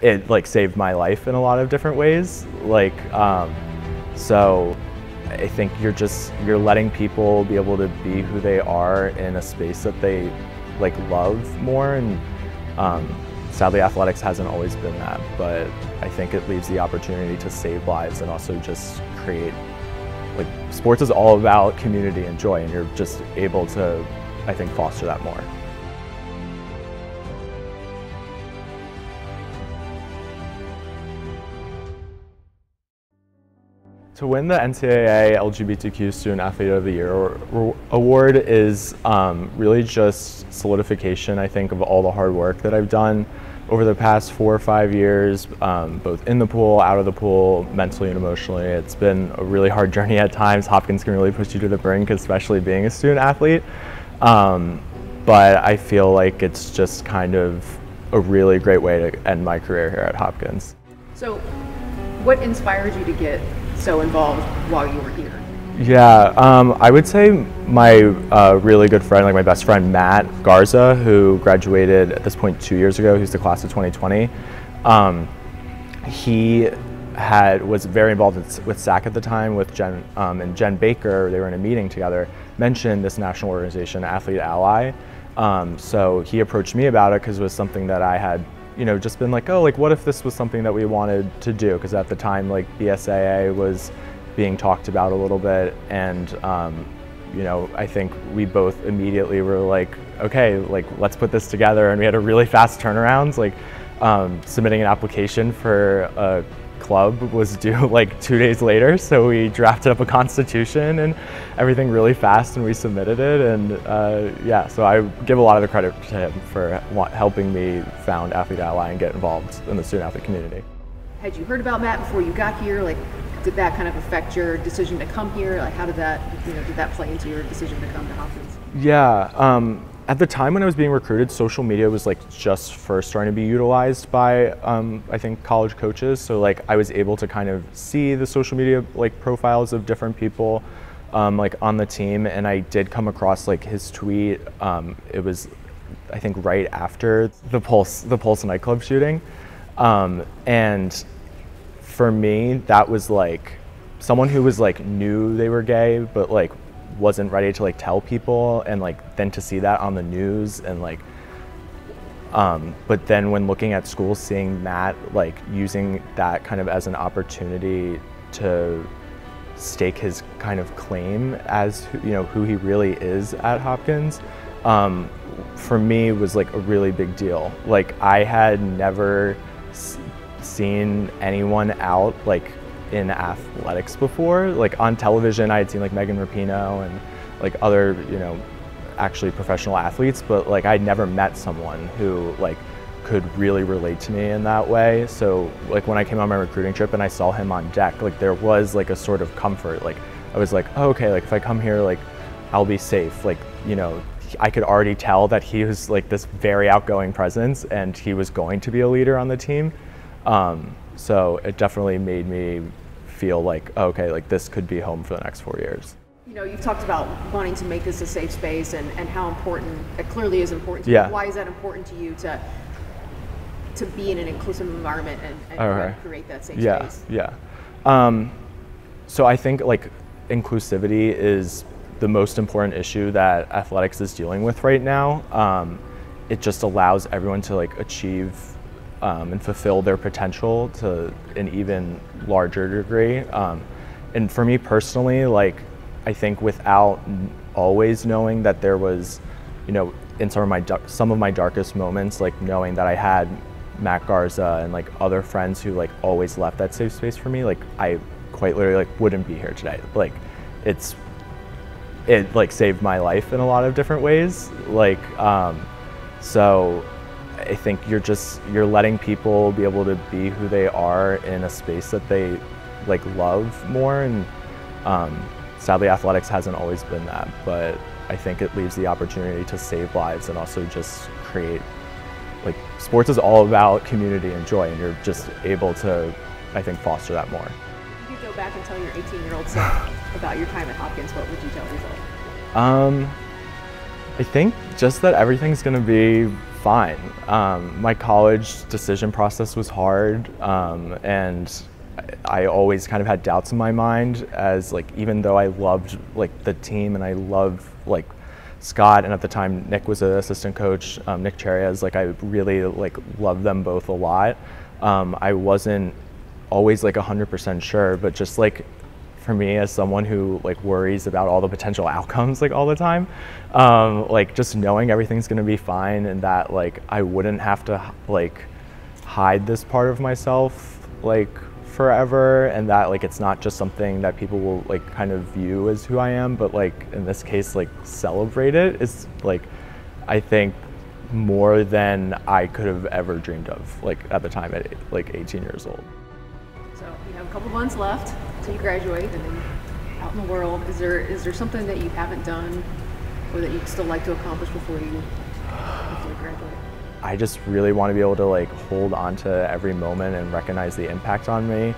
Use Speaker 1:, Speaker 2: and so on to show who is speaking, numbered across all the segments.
Speaker 1: it like saved my life in a lot of different ways. Like, so I think you're letting people be able to be who they are in a space that they like love more. And sadly, athletics hasn't always been that, but I think it leaves the opportunity to save lives and also just create, like, sports is all about community and joy, and you're just able to, I think, foster that more. To win the NCAA LGBTQ Student Athlete of the Year award is really just solidification, I think, of all the hard work that I've done over the past 4 or 5 years, both in the pool, out of the pool, mentally and emotionally. It's been a really hard journey at times. Hopkins can really push you to the brink, especially being a student athlete. But I feel like it's just kind of a really great way to end my career here at Hopkins.
Speaker 2: So what inspired you to get so involved while you were here?
Speaker 1: Yeah, I would say my really good friend, like my best friend, Matt Garza, who graduated at this point 2 years ago. He's the class of 2020. He was very involved with SAC at the time with Jen and Jen Baker. They were in a meeting together, mentioned this national organization, Athlete Ally. So he approached me about it because it was something that I had, just been like, oh, like what if this was something that we wanted to do? Because at the time, like BSAA was being talked about a little bit, and I think we both immediately were like, okay, like let's put this together. And we had a really fast turnaround. Like submitting an application for a club was due like 2 days later, so we drafted up a constitution and everything really fast, and we submitted it. And yeah, so I give a lot of the credit to him for helping me found Athlete Ally and get involved in the student athlete community.
Speaker 2: Had you heard about Matt before you got here? Like, did that kind of affect your decision to come here? Like, how did that, did that play into your decision to come to Hopkins?
Speaker 1: Yeah, at the time when I was being recruited, social media was like just first starting to be utilized by, I think, college coaches. So like I was able to kind of see the social media like profiles of different people like on the team, and I did come across like his tweet. It was, I think, right after the Pulse nightclub shooting, and for me, that was like someone who was like knew they were gay, but like wasn't ready to like tell people, and like then to see that on the news, and like but then when looking at schools, seeing Matt like using that kind of as an opportunity to stake his kind of claim as who he really is at Hopkins, for me was like a really big deal. Like I had never seen anyone out like in athletics before. Like on television I had seen like Megan Rapinoe and like other actually professional athletes, but like I'd never met someone who like could really relate to me in that way. So like when I came on my recruiting trip and I saw him on deck, like there was like a sort of comfort. Like I was like, oh, okay, like if I come here, like I'll be safe. Like I could already tell that he was like this very outgoing presence, and he was going to be a leader on the team. So it definitely made me feel like, okay, like this could be home for the next 4 years.
Speaker 2: You've talked about wanting to make this a safe space, and how important it clearly is important to you. Why is that important to you to be in an inclusive environment and create that safe space?
Speaker 1: Yeah. So I think like inclusivity is the most important issue that athletics is dealing with right now. It just allows everyone to like achieve and fulfill their potential to an even larger degree. And for me personally, like I think without always knowing that there was, in some of my darkest moments, like knowing that I had Matt Garza and like other friends who like always left that safe space for me, like I quite literally like wouldn't be here today. Like it like saved my life in a lot of different ways. Like so I think you're letting people be able to be who they are in a space that they like love more. And sadly, athletics hasn't always been that, but I think it leaves the opportunity to save lives and also just create, like, sports is all about community and joy, and you're just able to, I think, foster that more.
Speaker 2: If you could go back and tell your 18-year-old self about your time at Hopkins, what would you tell yourself?
Speaker 1: I think just that everything's gonna be fine. My college decision process was hard, and I always kind of had doubts in my mind, as like, even though I loved like the team and I loved like Scott, and at the time Nick was an assistant coach, Nick Cherias, like I really like loved them both a lot. I wasn't always like 100% sure, but just like for me, as someone who like worries about all the potential outcomes like all the time, like just knowing everything's gonna be fine, and that like I wouldn't have to like hide this part of myself like forever, and that like it's not just something that people will like kind of view as who I am, but like in this case like celebrate it, is like I think more than I could have ever dreamed of like at the time at like 18 years old.
Speaker 2: So you have a couple months left till you graduate, and then out in the world, is there something that you haven't done or that you'd still like to accomplish before you graduate?
Speaker 1: I just really want to be able to like hold on to every moment and recognize the impact on me.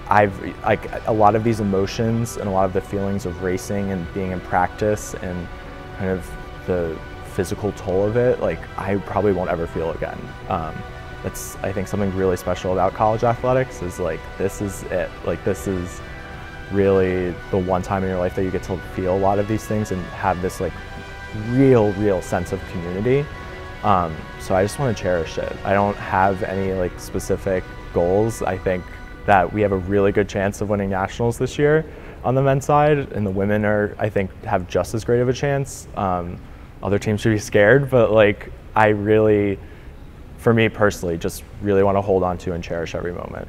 Speaker 1: I've like a lot of these emotions and a lot of the feelings of racing and being in practice and kind of the physical toll of it, like I probably won't ever feel again. That's, I think, something really special about college athletics, is like this is it. Like this is really the one time in your life that you get to feel a lot of these things and have this like real sense of community. So I just want to cherish it. I don't have any like specific goals. I think that we have a really good chance of winning nationals this year on the men's side, and the women are, I think, have just as great of a chance. Other teams should be scared, but like I really, for me personally, just really want to hold on to and cherish every moment.